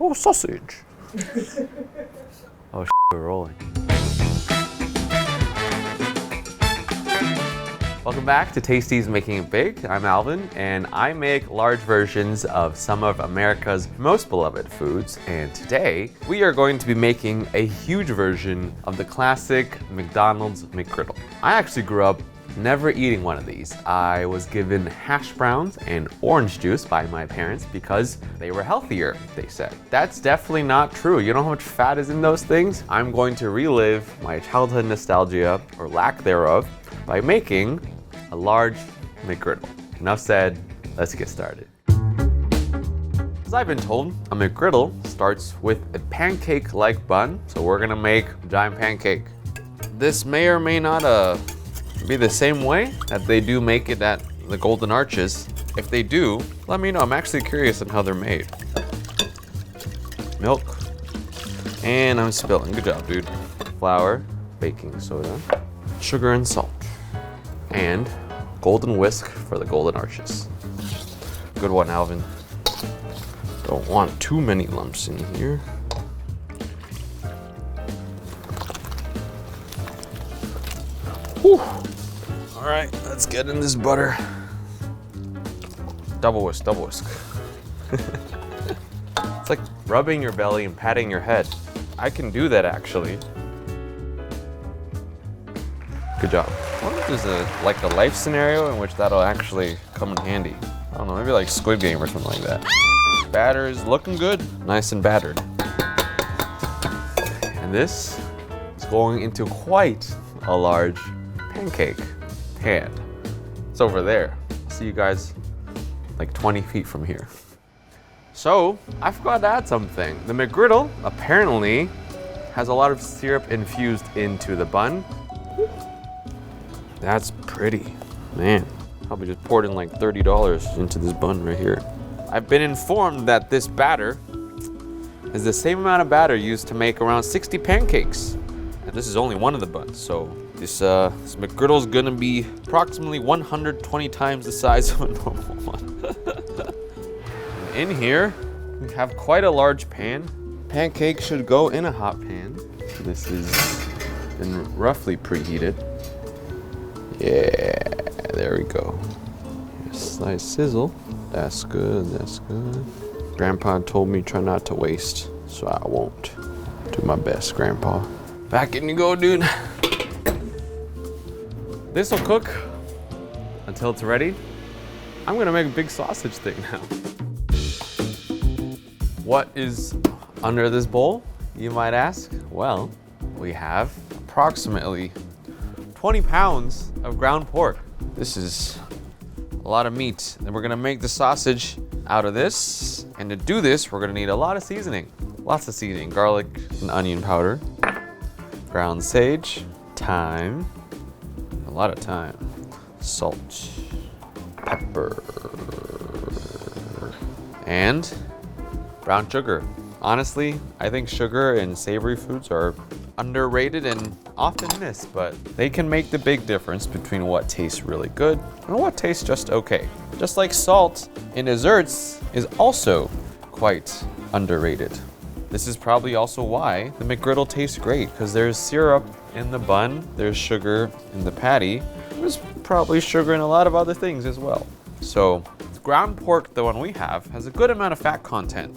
Oh, sausage. Oh, we're rolling. Welcome back to Tasty's Making It Big. I'm Alvin, and I make large versions of some of America's most beloved foods. And today, we are going to be making a huge version of the classic McDonald's McGriddle. I actually grew up never eating one of these. I was given hash browns and orange juice by my parents because they were healthier, they said. That's definitely not true. You know how much fat is in those things? I'm going to relive my childhood nostalgia, or lack thereof, by making a large McGriddle. Enough said, let's get started. As I've been told, a McGriddle starts with a pancake-like bun, so we're gonna make a giant pancake. This may or may not be the same way that they do make it at the Golden Arches. If they do, let me know. I'm actually curious on how they're made. Milk. And I'm spilling. Good job, dude. Flour, baking soda, sugar and salt, and golden whisk for the Golden Arches. Good one, Alvin. Don't want too many lumps in here. Whew. All right, let's get in this butter. Double whisk, double whisk. It's like rubbing your belly and patting your head. I can do that actually. Good job. I wonder if there's a life scenario in which that'll actually come in handy. I don't know, maybe like Squid Game or something like that. Batter is looking good, nice and battered. And this is going into quite a large pancake pan. It's over there. I'll see you guys like 20 feet from here. So, I forgot to add something. The McGriddle apparently has a lot of syrup infused into the bun. That's pretty. Man, probably just poured in like $30 into this bun right here. I've been informed that this batter is the same amount of batter used to make around 60 pancakes. And this is only one of the buns, so this McGriddle is gonna be approximately 120 times the size of a normal one. In here, we have quite a large pan. Pancake should go in a hot pan. This has been roughly preheated. Yeah, there we go. Nice sizzle. That's good, that's good. Grandpa told me try not to waste, so I won't. Do my best, Grandpa. Back in you go, dude. This will cook until it's ready. I'm gonna make a big sausage thing now. What is under this bowl, you might ask? Well, we have approximately 20 pounds of ground pork. This is a lot of meat. And we're gonna make the sausage out of this. And to do this, we're gonna need a lot of seasoning. Lots of seasoning, garlic and onion powder, ground sage, thyme, a lot of thyme, salt, pepper, and brown sugar. Honestly, I think sugar and savory foods are underrated and often missed, but they can make the big difference between what tastes really good and what tastes just okay. Just like salt in desserts is also quite underrated. This is probably also why the McGriddle tastes great, because there's syrup in the bun, there's sugar in the patty, there's probably sugar in a lot of other things as well. So ground pork, the one we have, has a good amount of fat content.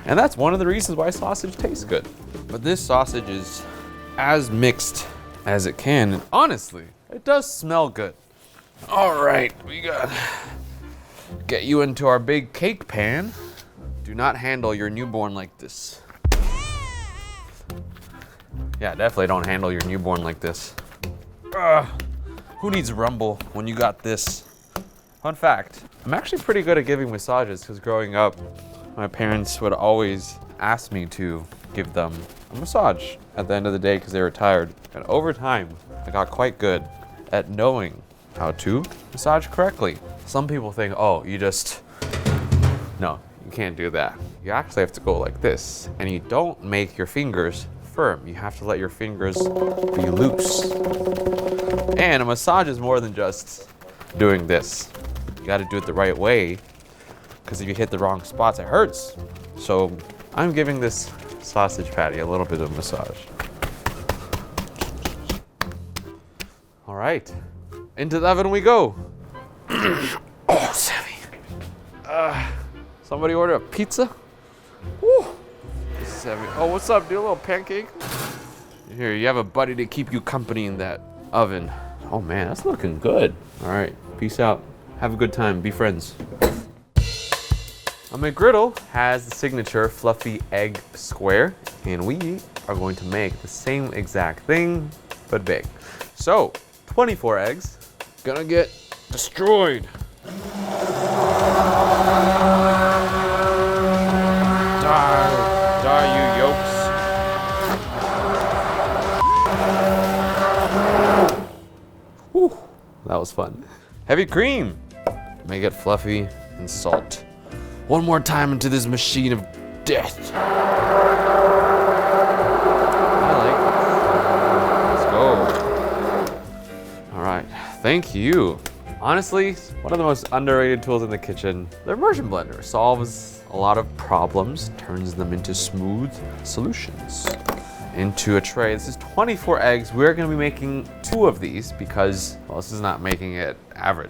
And that's one of the reasons why sausage tastes good. But this sausage is as mixed as it can. And honestly, it does smell good. All right, we got get you into our big cake pan. Do not handle your newborn like this. Yeah, definitely don't handle your newborn like this. Who needs rumble when you got this? Fun fact, I'm actually pretty good at giving massages because growing up, my parents would always ask me to give them a massage at the end of the day because they were tired. And over time, I got quite good at knowing how to massage correctly. Some people think, oh, no, you can't do that. You actually have to go like this, and you don't make your fingers firm. You have to let your fingers be loose. And a massage is more than just doing this. You gotta do it the right way, because if you hit the wrong spots, it hurts. So I'm giving this sausage patty a little bit of massage. All right, into the oven we go. Oh, Sammy. Somebody order a pizza? Woo. This is heavy. Oh, what's up, dude? A little pancake? Here, you have a buddy to keep you company in that oven. Oh man, that's looking good. All right, peace out. Have a good time, be friends. A McGriddle has the signature fluffy egg square, and we are going to make the same exact thing, but big. So, 24 eggs, gonna get destroyed. Die, you yolks. Whew, that was fun. Heavy cream. Make it fluffy and salt. One more time into this machine of death. I like it. Let's go. All right, thank you. Honestly, one of the most underrated tools in the kitchen, the immersion blender solves a lot of problems, turns them into smooth solutions. Into a tray, this is 24 eggs. We're gonna be making 2 of these because, well, this is not making it average.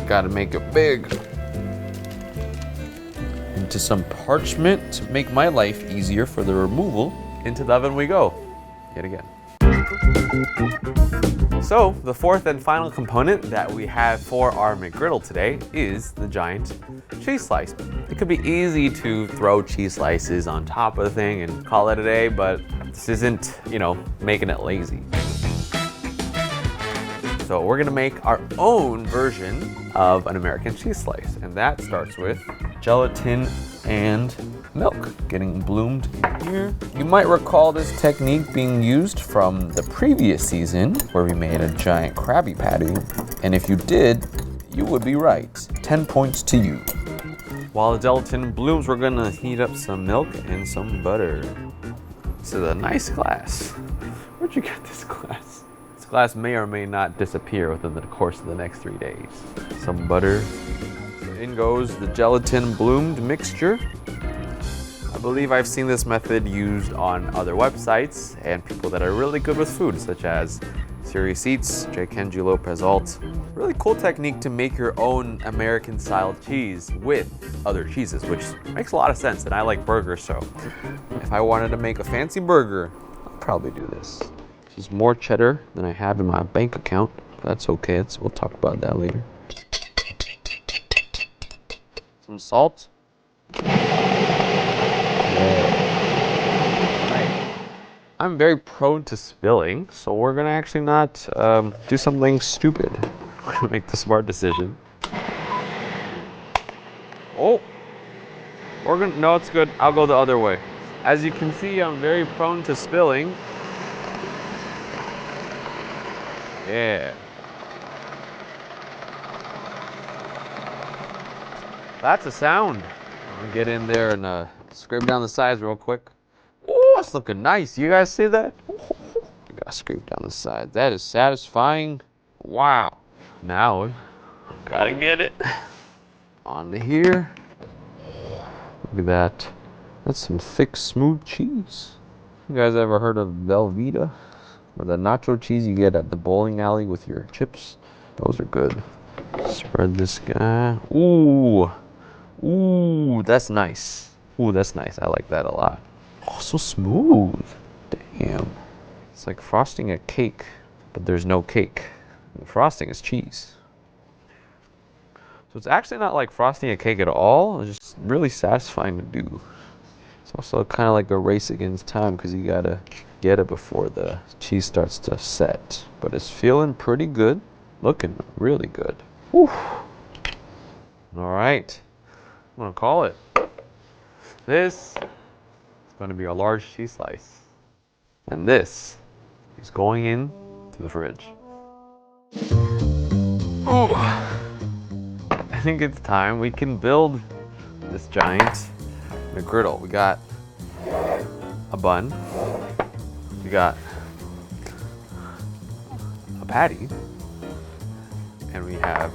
Gotta make it big. Into some parchment to make my life easier for the removal. Into the oven we go, yet again. So, the fourth and final component that we have for our McGriddle today is the giant cheese slice. It could be easy to throw cheese slices on top of the thing and call it a day, but this isn't, making it lazy. So we're gonna make our own version of an American cheese slice, and that starts with gelatin and milk getting bloomed in here. You might recall this technique being used from the previous season where we made a giant Krabby Patty, and if you did, you would be right. 10 points to you. While the gelatin blooms, we're gonna heat up some milk and some butter. This is a nice glass. Where'd you get this glass? This glass may or may not disappear within the course of the next 3 days. Some butter. In goes the gelatin bloomed mixture. I believe I've seen this method used on other websites and people that are really good with food, such as Serious Eats, J. Kenji Lopez Alt. Really cool technique to make your own American-style cheese with other cheeses, which makes a lot of sense, and I like burgers, so if I wanted to make a fancy burger, I'd probably do this. This is more cheddar than I have in my bank account, but that's okay, we'll talk about that later. Some salt. I'm very prone to spilling, so we're gonna actually not do something stupid. We're gonna make the smart decision. Oh, no, it's good. I'll go the other way. As you can see, I'm very prone to spilling. Yeah. That's a sound. I'm gonna get in there and scrape down the sides real quick. Oh, it's looking nice. You guys see that? I gotta scrape down the side. That is satisfying. Wow. Now, gotta get it onto here. Look at that. That's some thick, smooth cheese. You guys ever heard of Velveeta? Or the nacho cheese you get at the bowling alley with your chips? Those are good. Spread this guy. Ooh. Ooh, that's nice. Ooh, that's nice. I like that a lot. Oh, so smooth. Damn. It's like frosting a cake, but there's no cake. The frosting is cheese. So it's actually not like frosting a cake at all. It's just really satisfying to do. It's also kind of like a race against time because you gotta get it before the cheese starts to set. But it's feeling pretty good. Looking really good. Whew. All right. I'm gonna call it. This is gonna be a large cheese slice. And this is going in to the fridge. Ooh. I think it's time we can build this giant McGriddle. We got a bun. We got a patty. And we have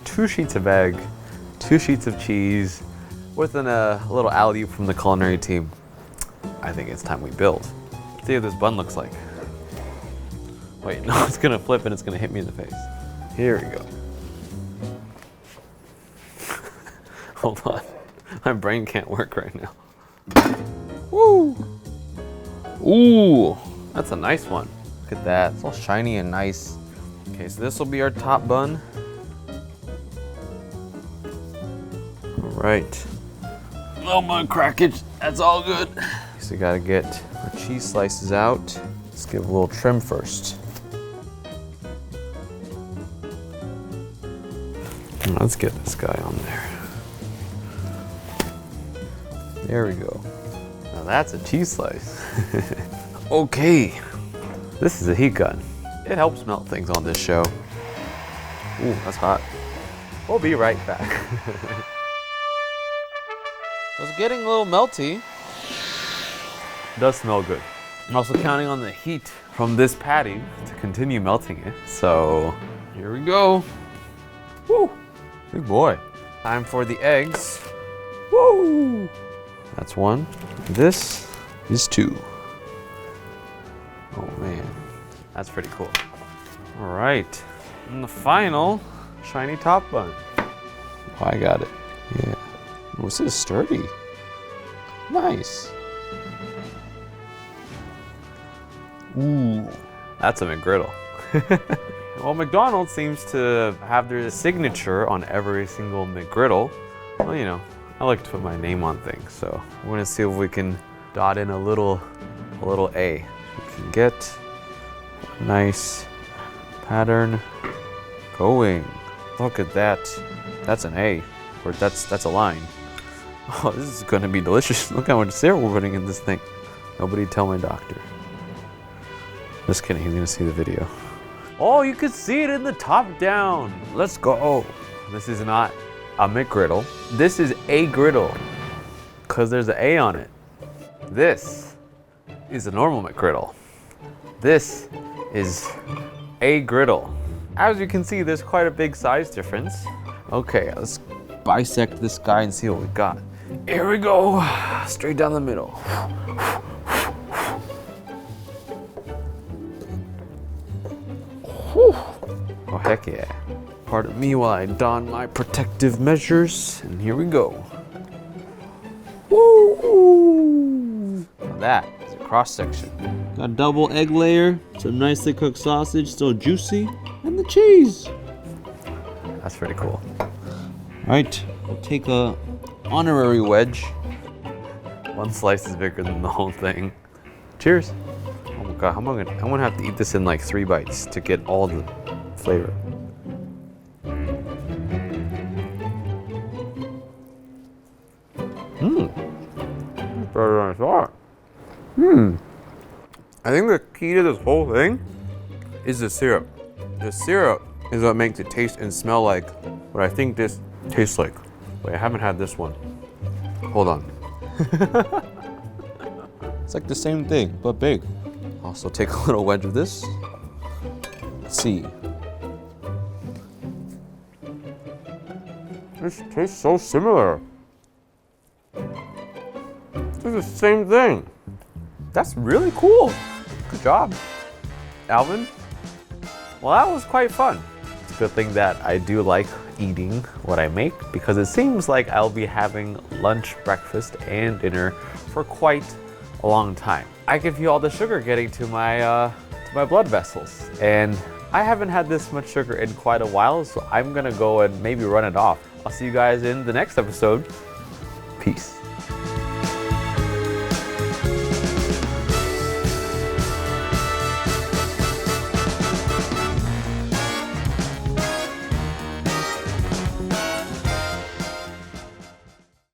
2 sheets of egg, 2 sheets of cheese, with a little alley from the culinary team, I think it's time we build. Let's see what this bun looks like. Wait, no, it's gonna flip and it's gonna hit me in the face. Here we go. Hold on, my brain can't work right now. Woo! Ooh, that's a nice one. Look at that, it's all shiny and nice. Okay, so this will be our top bun. All right. Oh my crackage, that's all good. So we gotta get our cheese slices out. Let's give a little trim first. Let's get this guy on there. There we go. Now that's a cheese slice. Okay, this is a heat gun. It helps melt things on this show. Ooh, that's hot. We'll be right back. It's getting a little melty. It does smell good. I'm also counting on the heat from this patty to continue melting it. So here we go. Woo, big boy. Time for the eggs. Woo! That's one. This is two. Oh man, that's pretty cool. All right, and the final shiny top bun. Oh, I got it. Yeah. Oh, this is sturdy. Nice. Ooh, that's a McGriddle. Well, McDonald's seems to have their signature on every single McGriddle. Well, you know, I like to put my name on things, so we're gonna see if we can dot in a little A. We can get a nice pattern going. Look at that. That's an A, or that's a line. Oh, this is gonna be delicious. Look how much syrup we're putting in this thing. Nobody tell my doctor. Just kidding, he's gonna see the video. Oh, you can see it in the top down. Let's go. This is not a McGriddle. This is a griddle, because there's an A on it. This is a normal McGriddle. This is a griddle. As you can see, there's quite a big size difference. Okay, let's bisect this guy and see what we got. Here we go, straight down the middle. Whew. Oh, heck yeah. Pardon me while I don my protective measures, and here we go. Woo! Now that is a cross section. Got a double egg layer, some nicely cooked sausage, still juicy, and the cheese. That's pretty cool. All right, we'll take a honorary wedge. One slice is bigger than the whole thing. Cheers. Oh my God, I'm gonna have to eat this in like 3 bites to get all the flavor. Better than I thought. I think the key to this whole thing is the syrup. The syrup is what makes it taste and smell like what I think this tastes like. Wait, I haven't had this one. Hold on. It's like the same thing, but big. Also take a little wedge of this. Let's see. This tastes so similar. It's the same thing. That's really cool. Good job, Alvin. Well, that was quite fun. It's a good thing that I do like eating what I make, because it seems like I'll be having lunch, breakfast, and dinner for quite a long time. I can feel all the sugar getting to my blood vessels, and I haven't had this much sugar in quite a while, so I'm gonna go and maybe run it off. I'll see you guys in the next episode. Peace.